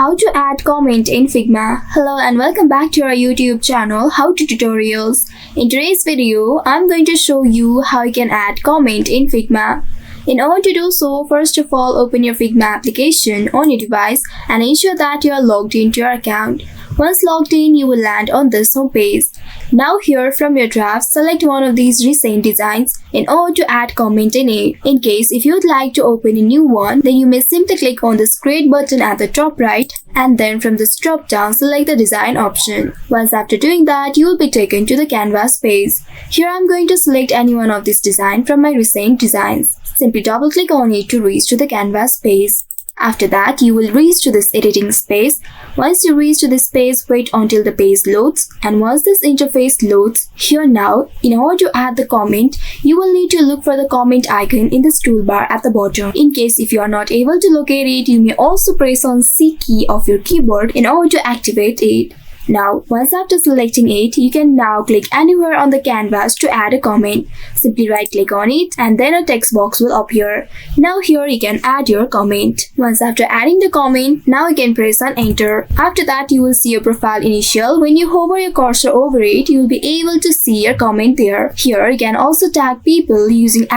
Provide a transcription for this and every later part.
How to add comment in Figma. Hello and welcome back to our YouTube channel How to Tutorials. In today's video, I'm going to show you how you can add comment in Figma. In order to do so, first of all, open your Figma application on your device and ensure that you are logged into your account. Once logged in, you will land on this homepage. Now here from your draft, select one of these recent designs in order to add comment in it. In case if you would like to open a new one, then you may simply click on this create button at the top right and then from this drop down select the design option. Once after doing that, you will be taken to the canvas page. Here I am going to select any one of this design from my recent designs. Simply double click on it to reach to the canvas page. After that, you will reach to this editing space. Once you reach to this space, wait until the page loads. And once this interface loads, here now, in order to add the comment, you will need to look for the comment icon in this toolbar at the bottom. In case if you are not able to locate it, you may also press on C key of your keyboard in order to activate it. Now, once after selecting it, you can now click anywhere on the canvas to add a comment. Simply right click on it and then a text box will appear. Now here you can add your comment. Once after adding the comment, now you can press on enter. After that, you will see your profile initial. When you hover your cursor over it, you will be able to see your comment there. Here you can also tag people using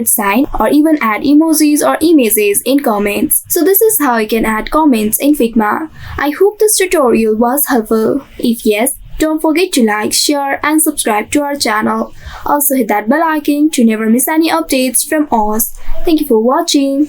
@sign or even add emojis or images in comments. So this is how you can add comments in Figma. I hope this tutorial was helpful. If yes, don't forget to like, share and subscribe to our channel. Also hit that bell icon to never miss any updates from us. Thank you for watching.